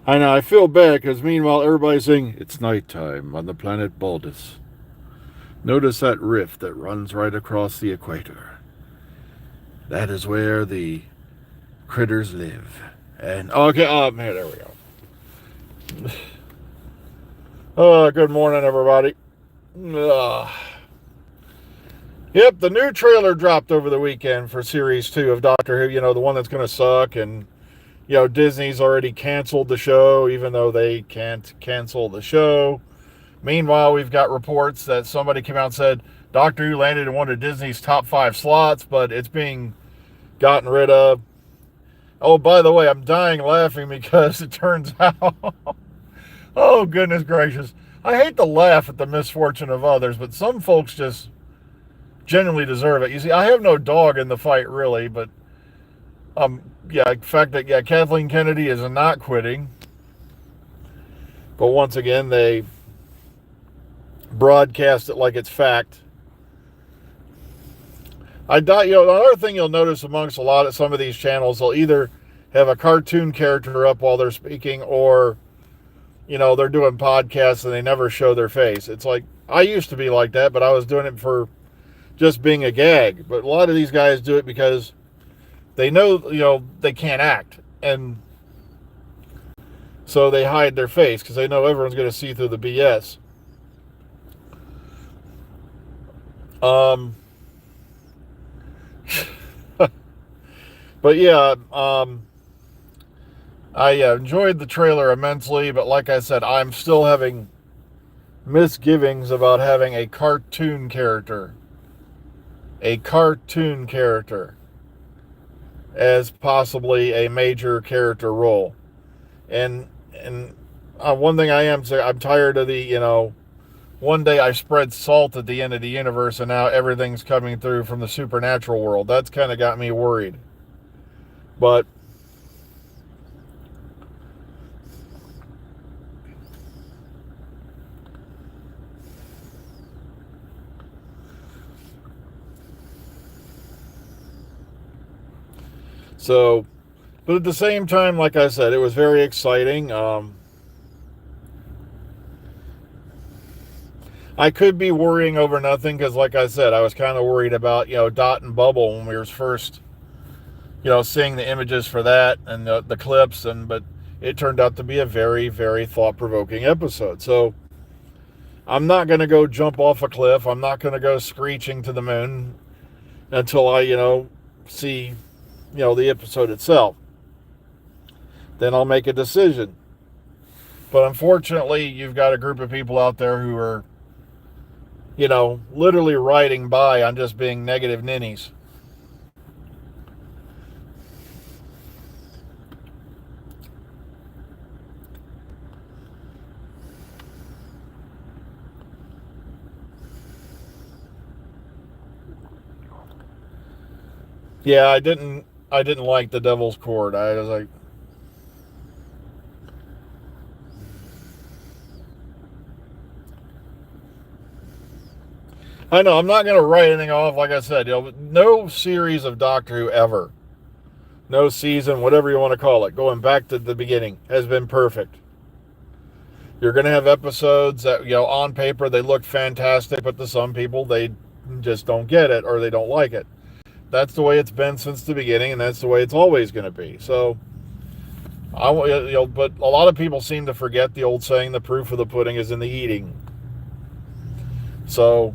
I know, I feel bad because meanwhile everybody's saying it's nighttime on the planet Baldus. Notice that rift that runs right across the equator. That is where the critters live. And okay, oh man, there we go. Good morning, everybody. Uh, yep, the new trailer dropped over the weekend for Series 2 of Doctor Who, the one that's going to suck. And, Disney's already canceled the show, even though they can't cancel the show. Meanwhile, we've got reports that somebody came out and said Doctor Who landed in one of Disney's top 5 slots, but it's being gotten rid of. Oh, by the way, I'm dying laughing because it turns out, oh, goodness gracious. I hate to laugh at the misfortune of others, but some folks just genuinely deserve it. You see, I have no dog in the fight, really, but, the fact that, Kathleen Kennedy is not quitting. But once again, they broadcast it like it's fact. Another thing you'll notice amongst some of these channels, they'll either have a cartoon character up while they're speaking, or they're doing podcasts and they never show their face. It's like, I used to be like that, but I was doing it for just being a gag. But a lot of these guys do it because they know, they can't act, and so they hide their face because they know everyone's going to see through the BS. But yeah, I enjoyed the trailer immensely, but like I said, I'm still having misgivings about having a cartoon character as possibly a major character role. And one thing I am saying, I'm tired of the, one day I spread salt at the end of the universe and now everything's coming through from the supernatural world. That's kind of got me worried. But but at the same time, like I said, it was very exciting. I could be worrying over nothing because, like I said, I was kind of worried about, Dot and Bubble when we were first, seeing the images for that and the clips, but it turned out to be a very, very thought-provoking episode. So I'm not going to go jump off a cliff. I'm not going to go screeching to the moon until I, see, the episode itself. Then I'll make a decision. But unfortunately, you've got a group of people out there who are, literally riding by on just being negative ninnies. Yeah, I didn't like the Devil's Cord. I was like, I know, I'm not going to write anything off. Like I said, no series of Doctor Who ever, no season, whatever you want to call it, going back to the beginning, has been perfect. You're going to have episodes that, on paper, they look fantastic, but to some people, they just don't get it or they don't like it. That's the way it's been since the beginning, and that's the way it's always going to be. So, but a lot of people seem to forget the old saying, the proof of the pudding is in the eating. So,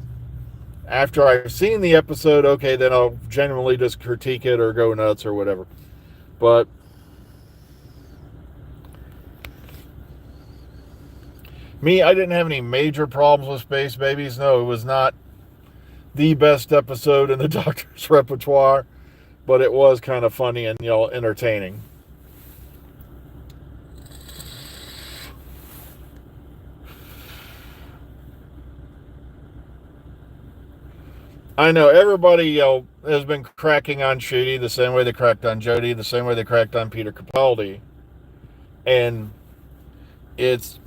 after I've seen the episode, okay, then I'll genuinely just critique it or go nuts or whatever. But I didn't have any major problems with Space Babies. No, it was not the best episode in the Doctor's repertoire, but it was kind of funny and, entertaining. I know everybody, has been cracking on Shooty the same way they cracked on Jodie, the same way they cracked on Peter Capaldi. And it's,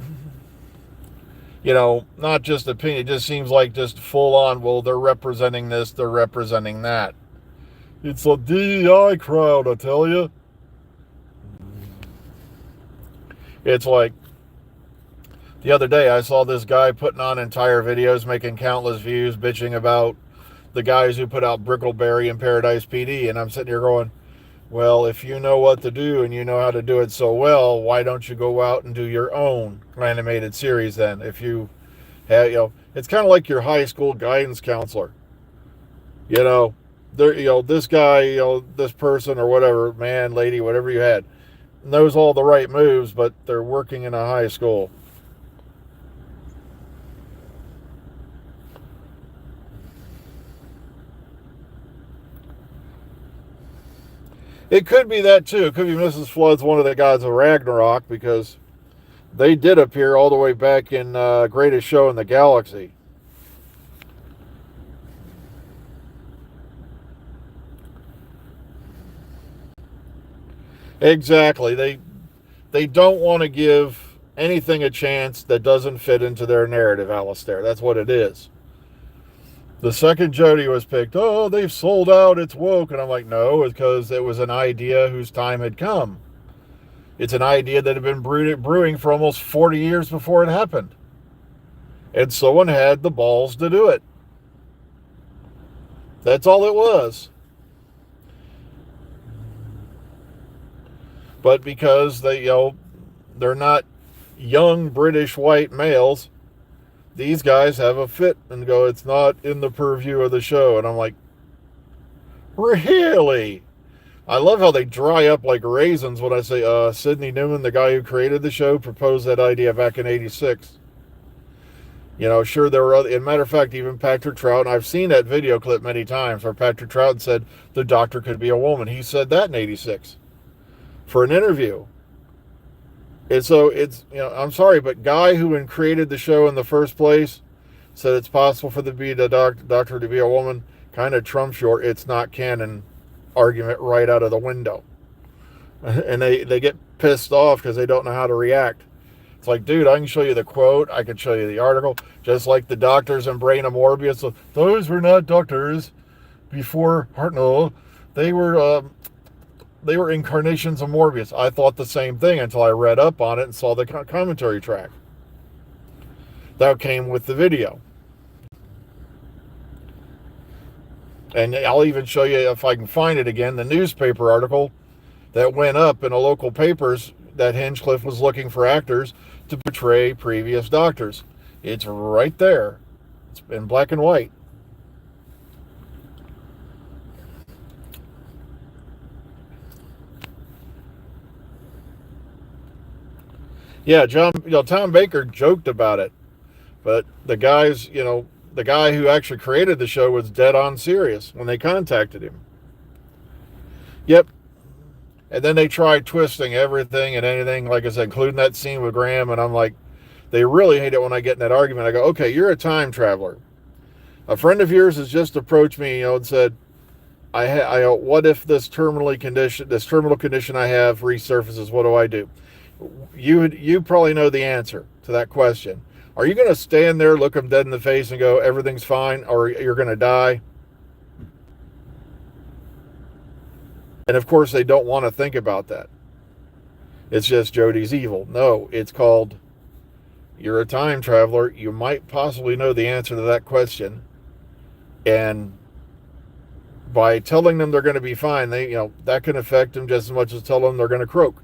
not just opinion. It just seems like just full on, well, they're representing this, they're representing that. It's a DEI crowd, I tell you. It's like the other day I saw this guy putting on entire videos, making countless views, bitching about the guys who put out Brickleberry and Paradise PD, and I'm sitting here going, well, if you know what to do and you know how to do it so well, why don't you go out and do your own animated series then? If you have, it's kind of like your high school guidance counselor. This guy, this person or whatever, man, lady, whatever you had, knows all the right moves, but they're working in a high school. It could be that too. It could be Mrs. Flood's one of the gods of Ragnarok, because they did appear all the way back in Greatest Show in the Galaxy. Exactly. They don't want to give anything a chance that doesn't fit into their narrative, Alistair. That's what it is. The second Jodie was picked, oh, they've sold out, it's woke. And I'm like, no, it's because it was an idea whose time had come. It's an idea that had been brewing for almost 40 years before it happened. And someone had the balls to do it. That's all it was. But because they're not young British white males, these guys have a fit and go, it's not in the purview of the show. And I'm like, really? I love how they dry up like raisins when I say Sidney Newman, the guy who created the show, proposed that idea back in '86. Sure, there were other, as a matter of fact, even Patrick Troughton, I've seen that video clip many times where Patrick Troughton said the Doctor could be a woman. He said that in '86 for an interview. And so I'm sorry, but guy who created the show in the first place said it's possible for the Doctor to be a woman, kind of trumps your it's not canon argument right out of the window. And they get pissed off because they don't know how to react. It's like, dude, I can show you the quote, I can show you the article, just like the doctors in Brain of Morbius. So those were not doctors before Hartnell. They were incarnations of Morbius. I thought the same thing until I read up on it and saw the commentary track. That came with the video. And I'll even show you, if I can find it again, the newspaper article that went up in a local papers that Hinchcliffe was looking for actors to portray previous doctors. It's right there. It's in black and white. Yeah, Tom Baker joked about it, but the guy who actually created the show was dead on serious when they contacted him. Yep. And then they tried twisting everything and anything, like I said, including that scene with Graham, and I'm like, they really hate it when I get in that argument. I go, okay, you're a time traveler. A friend of yours has just approached me, and said, what if this terminal condition I have resurfaces? What do I do? You probably know the answer to that question. Are you going to stand there, look them dead in the face and go, everything's fine, or you're going to die? And of course, they don't want to think about that. It's just Jodie's evil. No, it's called, you're a time traveler. You might possibly know the answer to that question. And by telling them they're going to be fine, that can affect them just as much as telling them they're going to croak.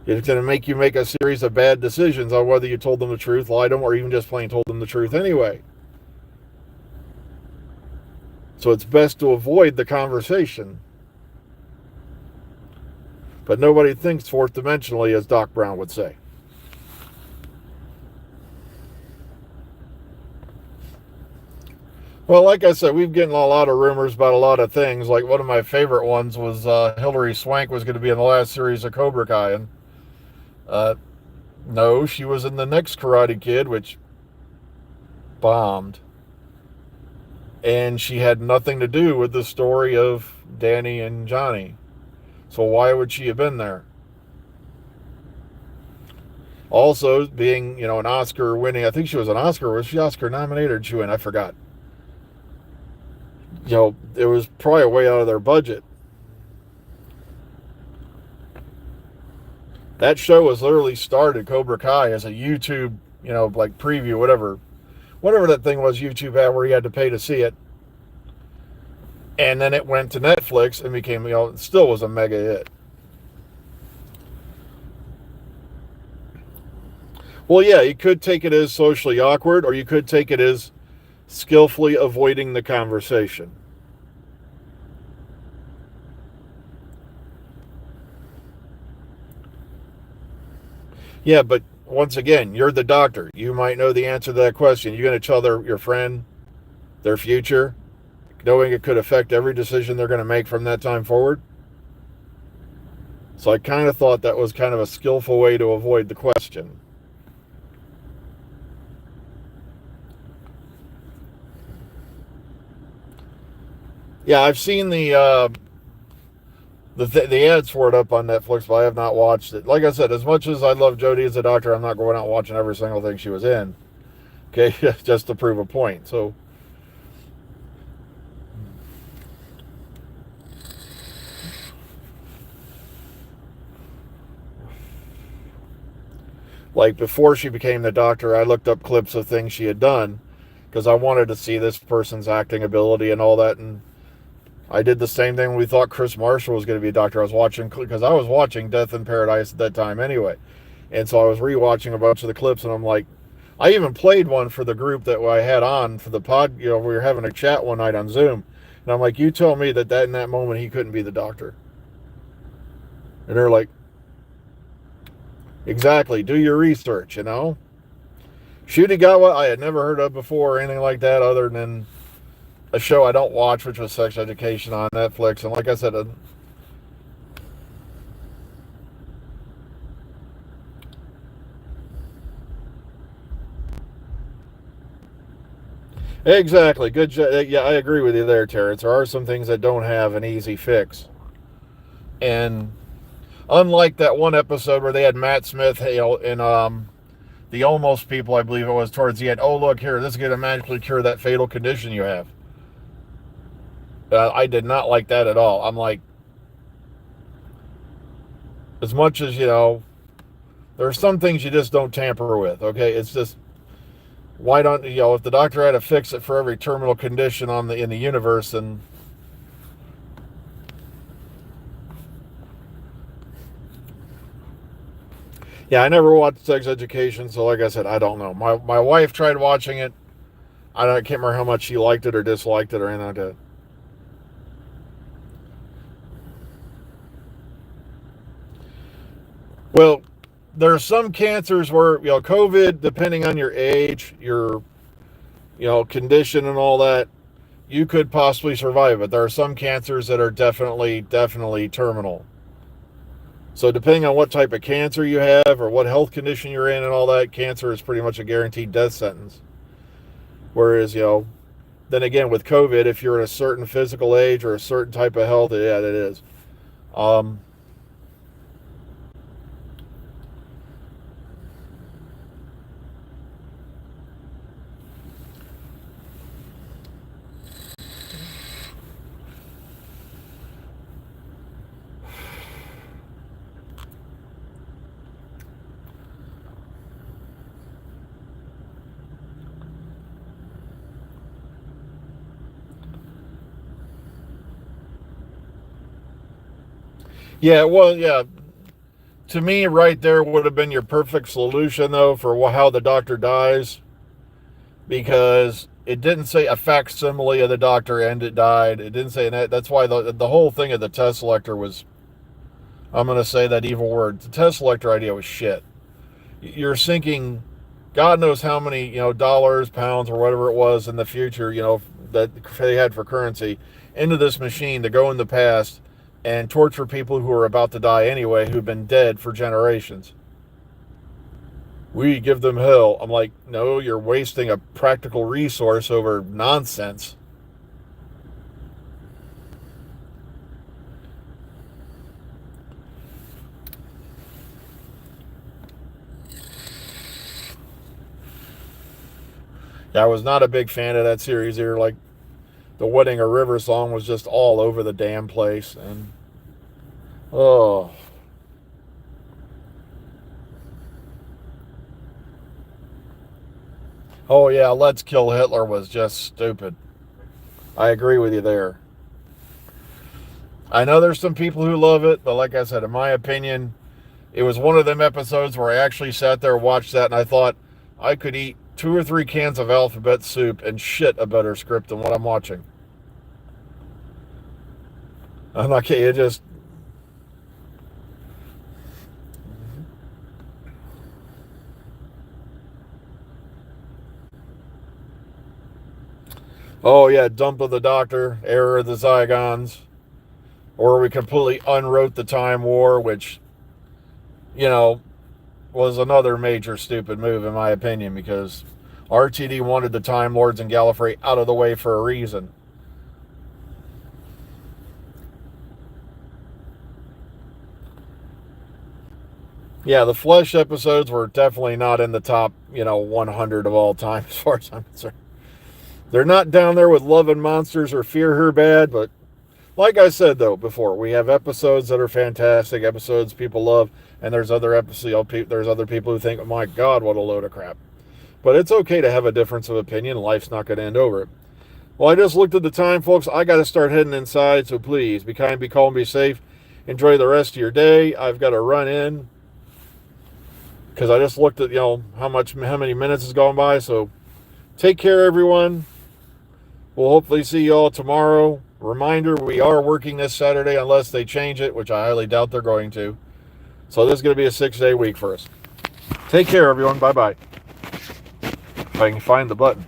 It's going to make you make a series of bad decisions on whether you told them the truth, lied to them, or even just plain told them the truth anyway. So it's best to avoid the conversation. But nobody thinks fourth dimensionally, as Doc Brown would say. Well, like I said, we've getting a lot of rumors about a lot of things. Like one of my favorite ones was Hilary Swank was going to be in the last series of Cobra Kai. And no, she was in the next Karate Kid, which bombed. And she had nothing to do with the story of Danny and Johnny. So why would she have been there? Also, being, an Oscar winning, I think she was an Oscar. Was she Oscar nominated or did she win? I forgot. It was probably way out of their budget. That show was literally started, Cobra Kai, as a YouTube, like preview, whatever that thing was YouTube had where you had to pay to see it. And then it went to Netflix and became, it still was a mega hit. Well, yeah, you could take it as socially awkward, or you could take it as skillfully avoiding the conversation. Yeah, but once again, you're the doctor. You might know the answer to that question. You're going to tell your friend their future, knowing it could affect every decision they're going to make from that time forward. So I kind of thought that was kind of a skillful way to avoid the question. Yeah, I've seen the ads for it up on Netflix, but I have not watched it. Like I said, as much as I love Jodie as a doctor, I'm not going out watching every single thing she was in. Okay, just to prove a point. So, like before she became the doctor, I looked up clips of things she had done because I wanted to see this person's acting ability and all that. And I did the same thing when we thought Chris Marshall was going to be a doctor. I was watching, because I was watching Death in Paradise at that time anyway. And so I was rewatching a bunch of the clips, and I'm like, I even played one for the group that I had on for the pod. We were having a chat one night on Zoom. And I'm like, you tell me that in that moment he couldn't be the doctor. And they're like, exactly, do your research, Shootigawa, I had never heard of before or anything like that, other than a show I don't watch, which was Sex Education on Netflix. And like I said, exactly, good. Yeah, I agree with you there, Terrence. There are some things that don't have an easy fix, and unlike that one episode where they had Matt Smith, in the Almost People, I believe it was, towards the end. Oh, look here, this is going to magically cure that fatal condition you have. I did not like that at all. I'm like, as much as, there are some things you just don't tamper with, okay? It's just, why don't, if the doctor had to fix it for every terminal condition in the universe, and yeah, I never watched Sex Education, so like I said, I don't know. My wife tried watching it. I can't remember how much she liked it or disliked it or anything like that. Well, there are some cancers where, COVID, depending on your age, your, condition and all that, you could possibly survive it. There are some cancers that are definitely terminal. So depending on what type of cancer you have or what health condition you're in and all that, cancer is pretty much a guaranteed death sentence. Whereas, then again, with COVID, if you're in a certain physical age or a certain type of health, yeah, that is. Yeah, well, yeah. To me, right there would have been your perfect solution, though, for how the doctor dies, because it didn't say a facsimile of the doctor and it died. It didn't say that. That's why the whole thing of the test selector was, I'm going to say that evil word. The test selector idea was shit. You're sinking God knows how many, dollars, pounds, or whatever it was in the future, that they had for currency into this machine to go in the past and torture people who are about to die anyway, who've been dead for generations. We give them hell. I'm like, no, you're wasting a practical resource over nonsense. Yeah, I was not a big fan of that series here. Like, the Wedding or River song was just all over the damn place. And, oh. Oh, yeah, Let's Kill Hitler was just stupid. I agree with you there. I know there's some people who love it, but like I said, in my opinion, it was one of them episodes where I actually sat there, watched that, and I thought I could eat 2 or 3 cans of alphabet soup and shit a better script than what I'm watching. I'm not kidding. It just... Oh, yeah, dump of the Doctor, error of the Zygons. Or we completely unwrote the Time War, which, was another major stupid move, in my opinion, because RTD wanted the Time Lords and Gallifrey out of the way for a reason. Yeah, the Flesh episodes were definitely not in the top, 100 of all time, as far as I'm concerned. They're not down there with Love and Monsters or Fear Her Bad, but like I said, though, before, we have episodes that are fantastic, episodes people love, and there's other people who think, oh my God, what a load of crap. But it's okay to have a difference of opinion. Life's not going to end over it. Well, I just looked at the time, folks. I got to start heading inside, so please be kind, be calm, be safe. Enjoy the rest of your day. I've got to run in because I just looked at, how many minutes has gone by. So take care, everyone. We'll hopefully see you all tomorrow. Reminder, we are working this Saturday unless they change it, which I highly doubt they're going to. So this is going to be a 6-day week for us. Take care, everyone. Bye-bye. If I can find the button.